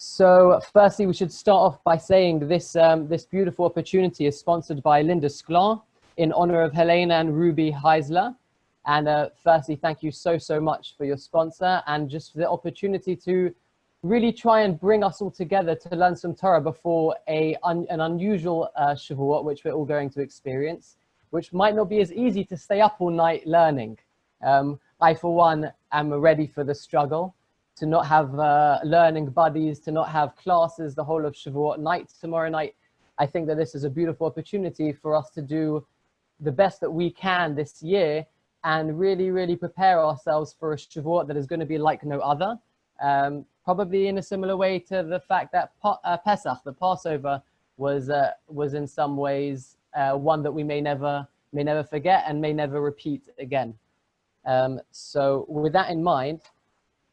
So firstly, we should start off by saying this beautiful opportunity is sponsored by Linda Sklar in honor of Helena and Ruby Heisler. And firstly, thank you so much for your sponsor and just for the opportunity to really try and bring us all together to learn some Torah before an unusual Shavuot, which we're all going to experience, which might not be as easy to stay up all night learning. I, for one, am ready for the struggle to not have learning buddies, to not have classes the whole of Shavuot night, tomorrow night. I think that this is a beautiful opportunity for us to do the best that we can this year and really prepare ourselves for a Shavuot that is going to be like no other. Probably in a similar way to the fact that Pesach, the Passover, was in some ways one that we may never forget and may never repeat again. So with that in mind,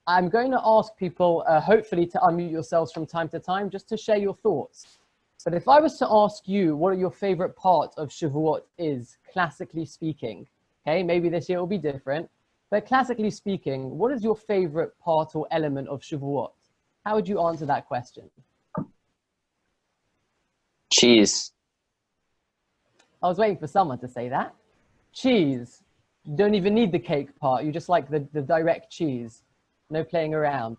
I'm going to ask people, hopefully, to unmute yourselves from time to time, just to share your thoughts. But if I was to ask you what your favorite part of Shavuot is, classically speaking, okay, maybe this year will be different, but classically speaking, what is your favorite part or element of Shavuot? How would you answer that question? Cheese. I was waiting for someone to say that. Cheese. You don't even need the cake part. You just like the direct cheese. No playing around.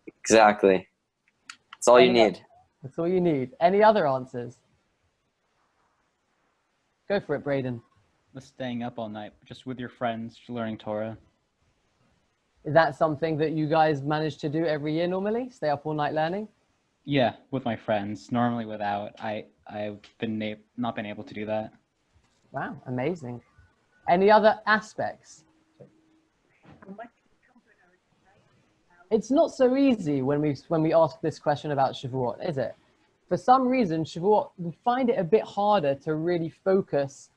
Exactly. That's all you need. That's all you need. Any other answers? Go for it, Braden. The staying up all night, just with your friends, learning Torah. Is that something that you guys manage to do every year normally? Stay up all night learning? Yeah, with my friends. Normally without. I've not been able to do that. Wow, amazing. Any other aspects? It's not so easy when we ask this question about Shavuot, is it? For some reason, Shavuot, we find it a bit harder to really focus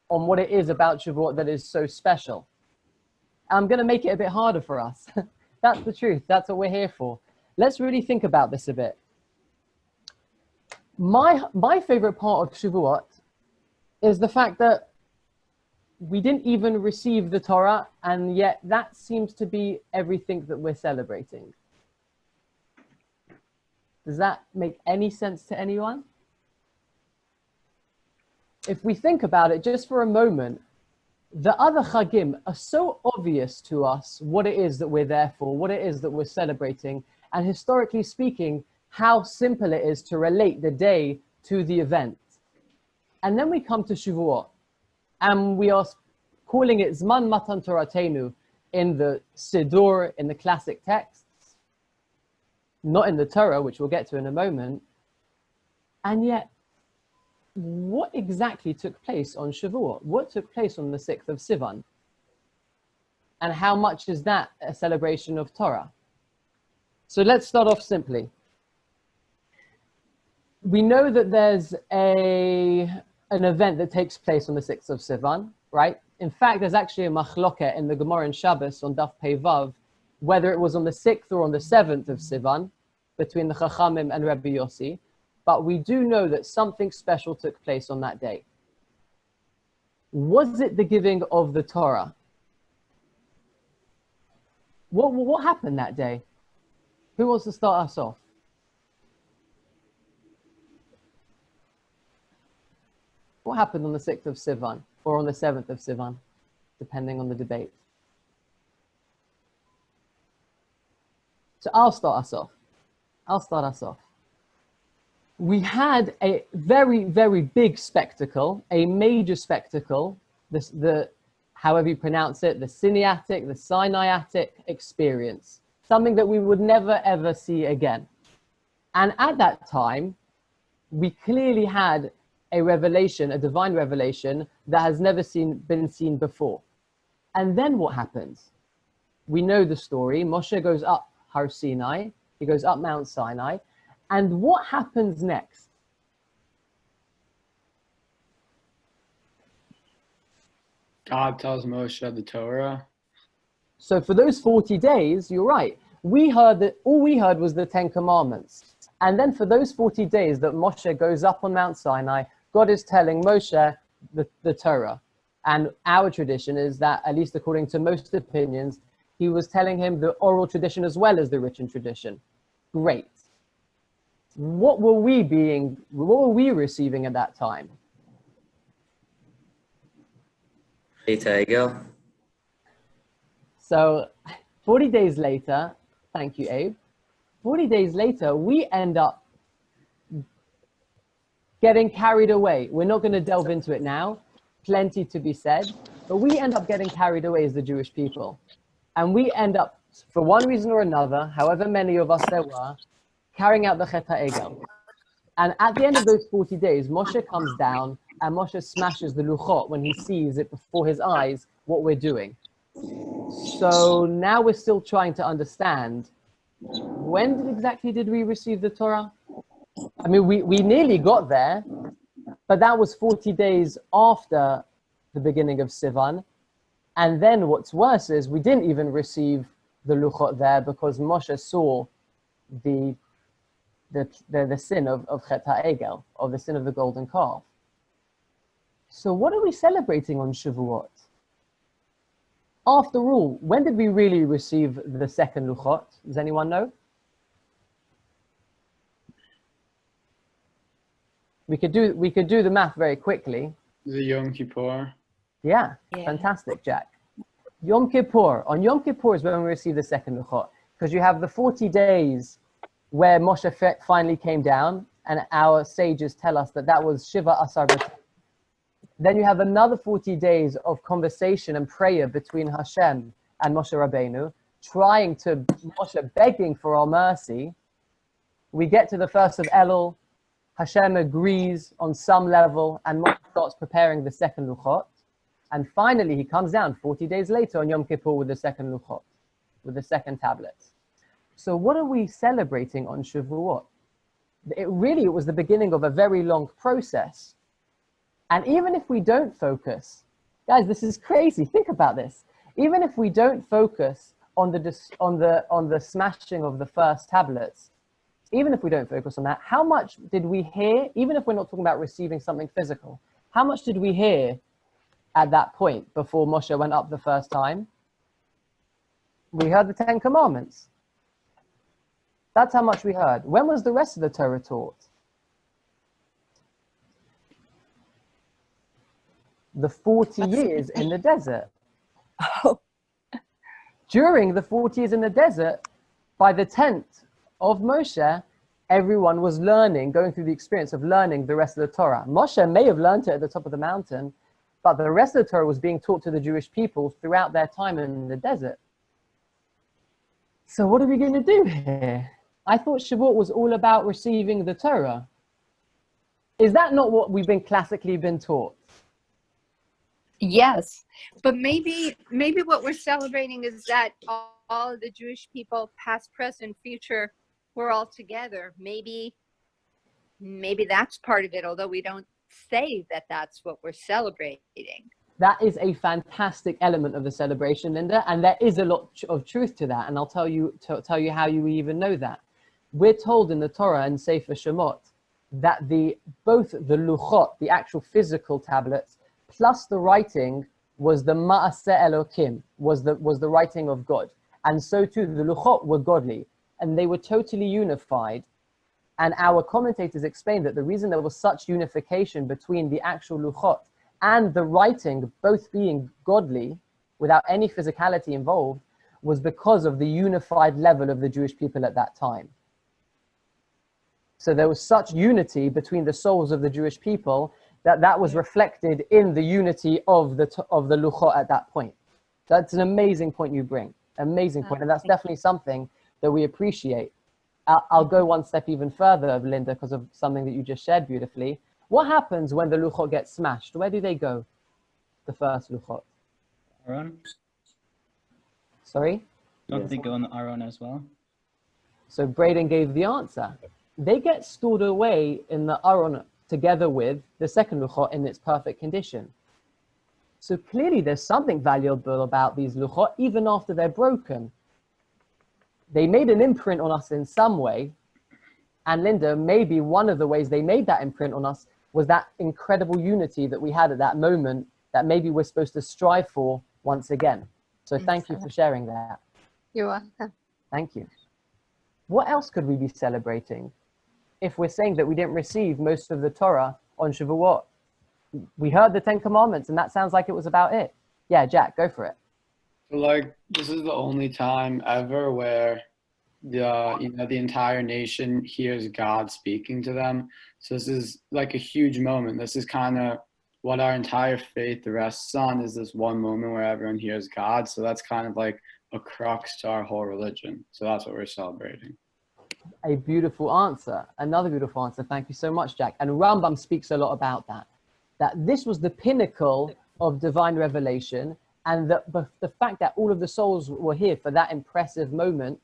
on what it is about Shavuot that is so special. I'm going to make it a bit harder for us. That's the truth. That's what we're here for. Let's really think about this a bit. My favorite part of Shavuot is the fact that we didn't even receive the Torah, and yet that seems to be everything that we're celebrating. Does that make any sense to anyone? If we think about it just for a moment, the other Chagim are so obvious to us what it is that we're there for, what it is that we're celebrating, and historically speaking, how simple it is to relate the day to the event. And then we come to Shavuot, and we are calling it Zman Matan Toratenu in the Siddur, in the classic texts, not in the Torah, which we'll get to in a moment. And yet, what exactly took place on Shavuot? What took place on the 6th of Sivan? And how much is that a celebration of Torah? So let's start off simply. We know that there's an event that takes place on the 6th of Sivan, right? In fact, there's actually a machloket in the Gemara in Shabbos on Daf Pei Vav, whether it was on the 6th or on the 7th of Sivan, between the Chachamim and Rabbi Yossi. But we do know that something special took place on that day. Was it the giving of the Torah? What happened that day? Who wants to start us off? What happened on the 6th of Sivan or on the 7th of Sivan, depending on the debate? So I'll start us off. We had a very big spectacle, a major spectacle, however you pronounce it, the Sinaitic, the Sinaitic experience, something that we would never ever see again. And at that time, we clearly had a revelation, a divine revelation that has never been seen before. And then what happens? We know the story. Moshe goes up Har Sinai, he goes up Mount Sinai, and what happens next? God tells Moshe the Torah. So for those 40 days, you're right. We heard that all we heard was the 10 Commandments. And then for those 40 days that Moshe goes up on Mount Sinai, God is telling Moshe the Torah. And our tradition is that, at least according to most opinions, he was telling him the oral tradition as well as the written tradition. Great. what were we receiving at that time? So 40 days later, thank you, Abe. 40 days later, we end up getting carried away. We're not going to delve into it now. Plenty to be said. But we end up getting carried away as the Jewish people. And we end up, for one reason or another, however many of us there were, carrying out the Chet HaEgel. And at the end of those 40 days, Moshe comes down and Moshe smashes the luchot when he sees it before his eyes, what we're doing. So now we're still trying to understand, when exactly did we receive the Torah? I mean, we nearly got there, but that was 40 days after the beginning of Sivan. And then what's worse is we didn't even receive the luchot there because Moshe saw the sin of Chet HaEgel, of the sin of the golden calf. So what are we celebrating on Shavuot? After all, when did we really receive the second luchot? Does anyone know? We could do the math very quickly. The Yom Kippur. Yeah, fantastic, Jack. Yom Kippur. On Yom Kippur is when we receive the second luchot, because you have the 40 days where Moshe finally came down, and our sages tell us that was Shiva Asar B'Tov. Then you have another 40 days of conversation and prayer between Hashem and Moshe Rabbeinu, Moshe begging for our mercy. We get to the first of Elul. Hashem agrees on some level, and Moshe starts preparing the second luchot. And finally, he comes down 40 days later on Yom Kippur with the second luchot, with the second tablet. So what are we celebrating on Shavuot? It was the beginning of a very long process. And even if we don't focus, guys, this is crazy. Think about this. Even if we don't focus on the smashing of the first tablets, even if we don't focus on that, how much did we hear, even if we're not talking about receiving something physical, how much did we hear at that point before Moshe went up the first time? We heard the 10 Commandments. That's how much we heard. When was the rest of the Torah taught? The 40 years in the desert. Oh. During the 40 years in the desert, by the 10th of Moshe, everyone was learning, going through the experience of learning the rest of the Torah. Moshe may have learned it at the top of the mountain, but the rest of the Torah was being taught to the Jewish people throughout their time in the desert. So what are we going to do here? I thought Shavuot was all about receiving the Torah. Is that not what we've been classically taught? Yes, but maybe what we're celebrating is that all of the Jewish people, past, present, future, we're all together. Maybe that's part of it, although we don't say that that's what we're celebrating. That is a fantastic element of the celebration, Linda, and there is a lot of truth to that, and I'll tell you how you even know that. We're told in the Torah and Sefer Shemot that both the luchot, the actual physical tablets, plus the writing was the Ma'aseh Elokim, was the writing of God. And so too, the luchot were godly, and they were totally unified. And our commentators explained that the reason there was such unification between the actual luchot and the writing, both being godly, without any physicality involved, was because of the unified level of the Jewish people at that time. So there was such unity between the souls of the Jewish people that was reflected in the unity of the luchot at that point. That's an amazing point you bring. Amazing point. And that's definitely something that we appreciate. I'll go one step even further, Linda, because of something that you just shared beautifully. What happens when the luchot gets smashed? Where do they go? The first luchot. Aron? Sorry? Don't they go in the Aron as well? So Braden gave the answer. They get stored away in the Aron together with the second luchot in its perfect condition. So clearly there's something valuable about these luchot, even after they're broken. They made an imprint on us in some way. And Linda, maybe one of the ways they made that imprint on us was that incredible unity that we had at that moment that maybe we're supposed to strive for once again. So thank you for sharing that. You're welcome. Thank you. What else could we be celebrating? if we're saying that we didn't receive most of the Torah on Shavuot? We heard the 10 Commandments, and that sounds like it was about it. Yeah, Jack, go for it. So, like, this is the only time ever where the entire nation hears God speaking to them. So this is like a huge moment. This is kind of what our entire faith rests on, is this one moment where everyone hears God. So that's kind of like a crux to our whole religion. So that's what we're celebrating. A beautiful answer. Another beautiful answer. Thank you so much, Jack. And Rambam speaks a lot about that. That this was the pinnacle of divine revelation, and that the fact that all of the souls were here for that impressive moment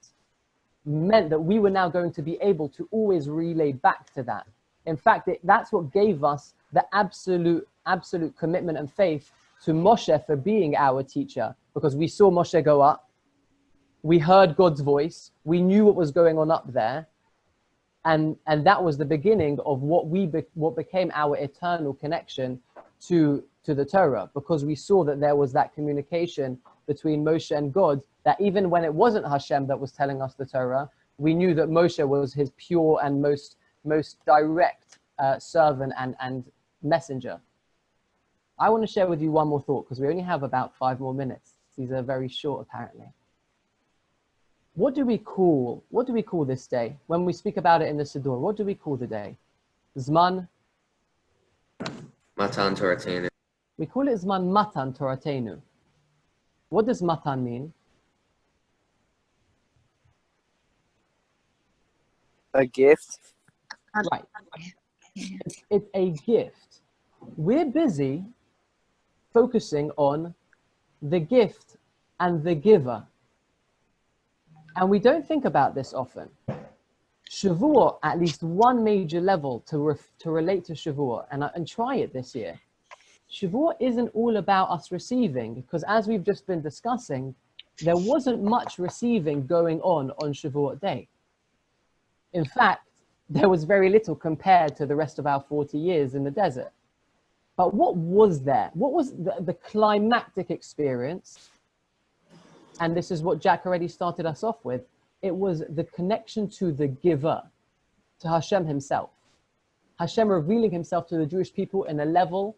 meant that we were now going to be able to always relay back to that. In fact, that's what gave us the absolute commitment and faith to Moshe for being our teacher, because we saw Moshe go up, we heard God's voice, we knew what was going on up there, and that was the beginning of what became our eternal connection to the Torah, because we saw that there was that communication between Moshe and God, that even when it wasn't Hashem that was telling us the Torah, we knew that Moshe was his pure and most direct servant and messenger. I want to share with you one more thought, because we only have about 5 more minutes. These are very short, apparently. What do we call this day? When we speak about it in the Siddur, what do we call the day? Zman? Matan Toratenu. We call it Zman Matan Toratenu. What does Matan mean? A gift. Right. It's a gift. We're busy focusing on the gift and the giver. And we don't think about this often. Shavuot, at least one major level to relate to Shavuot, and try it this year. Shavuot isn't all about us receiving, because as we've just been discussing, there wasn't much receiving going on Shavuot day. In fact, there was very little compared to the rest of our 40 years in the desert. But what was there? What was the climactic experience? And this is what Jack already started us off with. It was the connection to the giver, to Hashem himself. Hashem revealing himself to the Jewish people in a level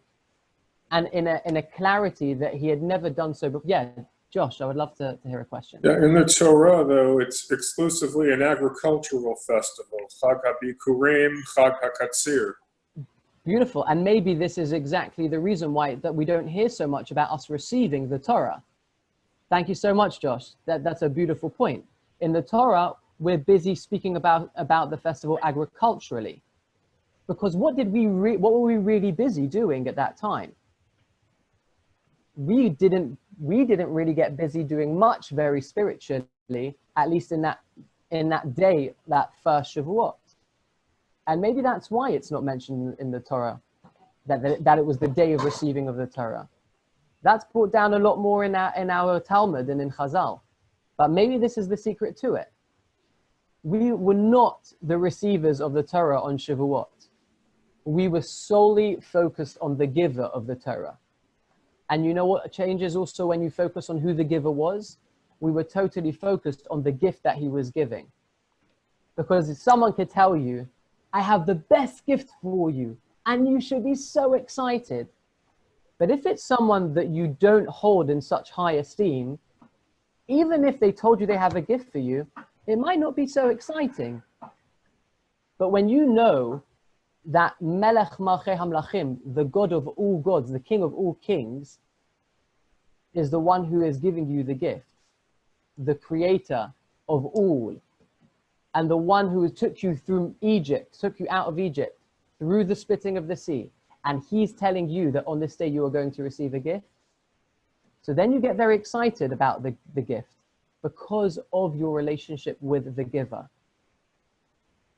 and in a clarity that he had never done so before. Yeah, Josh, I would love to hear a question. Yeah, in the Torah, though, it's exclusively an agricultural festival. Chag HaBikurim, Chag HaKatzir. Beautiful. And maybe this is exactly the reason why that we don't hear so much about us receiving the Torah. Thank you so much, Josh. That's a beautiful point. In the Torah, we're busy speaking about the festival agriculturally. Because what were we really busy doing at that time? We didn't really get busy doing much very spiritually, at least in that day, that first Shavuot. And maybe that's why it's not mentioned in the Torah, that it was the day of receiving of the Torah. That's brought down a lot more in our Talmud and in Chazal. But maybe this is the secret to it. We were not the receivers of the Torah on Shavuot. We were solely focused on the giver of the Torah. And you know what changes also when you focus on who the giver was? We were totally focused on the gift that he was giving. Because if someone could tell you, I have the best gift for you, and you should be so excited. But if it's someone that you don't hold in such high esteem, even if they told you they have a gift for you, it might not be so exciting. But when you know that Melech Malchei Hamlachim, the God of all gods, the King of all kings, is the one who is giving you the gift, the creator of all, and the one who took you through Egypt, took you out of Egypt, through the splitting of the sea, and he's telling you that on this day you are going to receive a gift. So then you get very excited about the gift because of your relationship with the giver.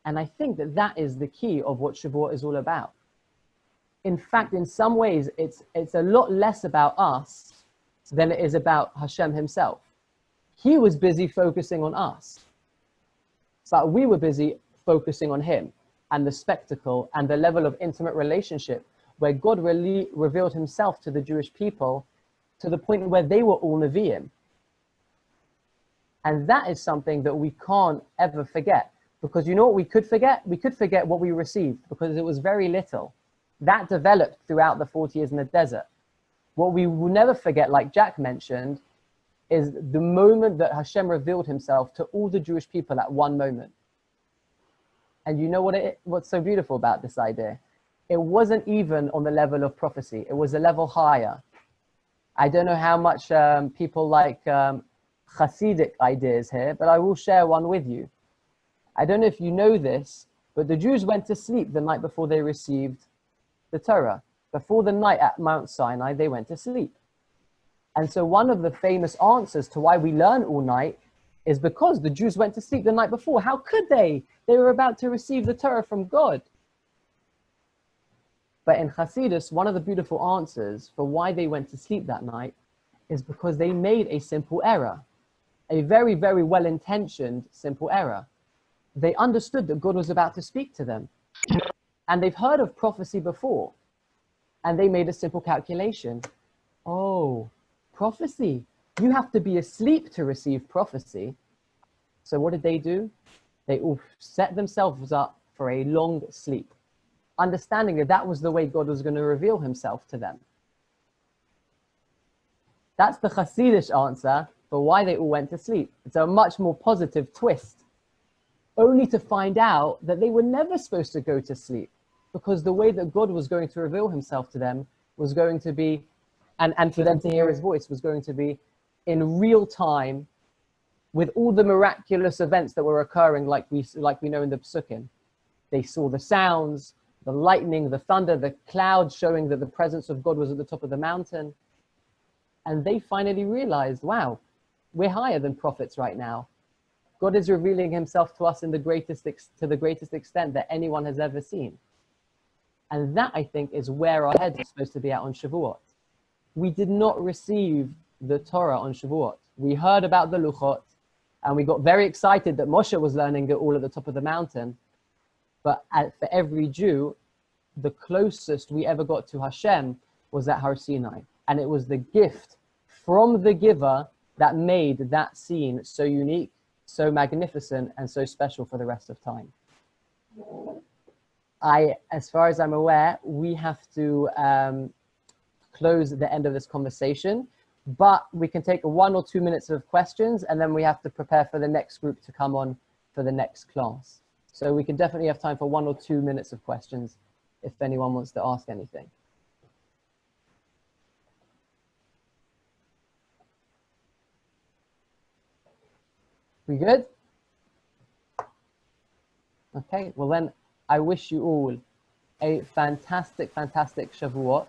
And I think that is the key of what Shavuot is all about. In fact, in some ways, it's a lot less about us than it is about Hashem himself. He was busy focusing on us, but we were busy focusing on him and the spectacle and the level of intimate relationship where God really revealed himself to the Jewish people to the point where they were all Nevi'im. And that is something that we can't ever forget, Because you know what we could forget? We could forget what we received because it was very little. That developed throughout the 40 years in the desert. What we will never forget, like Jack mentioned, is the moment that Hashem revealed himself to all the Jewish people at one moment. And you know what's so beautiful about this idea? It wasn't even on the level of prophecy. It was a level higher. I don't know how much people like Hasidic ideas here, but I will share one with you. I don't know if you know this, but the Jews went to sleep the night before they received the Torah. Before the night at Mount Sinai, they went to sleep. And so one of the famous answers to why we learn all night is because the Jews went to sleep the night before. How could they? They were about to receive the Torah from God. But in Hasidus, one of the beautiful answers for why they went to sleep that night is because they made a simple error, a very, very well-intentioned simple error. They understood that God was about to speak to them. And they've heard of prophecy before. And they made a simple calculation. Oh, prophecy. You have to be asleep to receive prophecy. So what did they do? They all set themselves up for a long sleep, understanding that that was the way God was going to reveal himself to them. That's the Hasidic answer for why they all went to sleep. It's a much more positive twist, only to find out that they were never supposed to go to sleep, because the way that God was going to reveal himself to them was going to be, and for them to hear his voice, was going to be in real time, with all the miraculous events that were occurring, like we know in the Psukim. They saw the sounds, the lightning, the thunder, the clouds showing that the presence of God was at the top of the mountain. And they finally realized, wow, we're higher than prophets right now. God is revealing himself to us to the greatest extent that anyone has ever seen. And that, I think, is where our heads are supposed to be at on Shavuot. We did not receive the Torah on Shavuot. We heard about the Luchot, and we got very excited that Moshe was learning it all at the top of the mountain. But for every Jew, the closest we ever got to Hashem was at Har Sinai. And it was the gift from the giver that made that scene so unique, so magnificent, and so special for the rest of time. As far as I'm aware, we have to close the end of this conversation, but we can take 1 or 2 minutes of questions, and then we have to prepare for the next group to come on for the next class. So we can definitely have time for 1 or 2 minutes of questions if anyone wants to ask anything. We good? Okay, well then I wish you all a fantastic, fantastic Shavuot.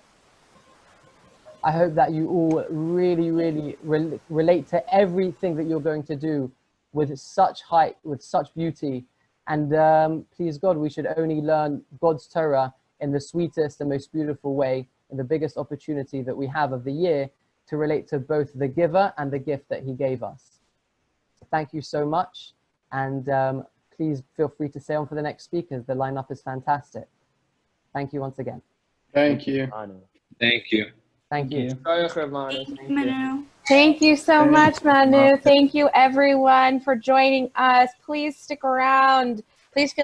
I hope that you all really, really relate to everything that you're going to do with such height, with such beauty. And please God, we should only learn God's Torah in the sweetest and most beautiful way, in the biggest opportunity that we have of the year to relate to both the giver and the gift that he gave us. So thank you so much. And please feel free to stay on for the next speakers. The lineup is fantastic. Thank you once again. Thank you. Thank you. Thank you. Thank you, Manu. Thank you so much, Manu. Thank you, everyone, for joining us. Please stick around. Please feel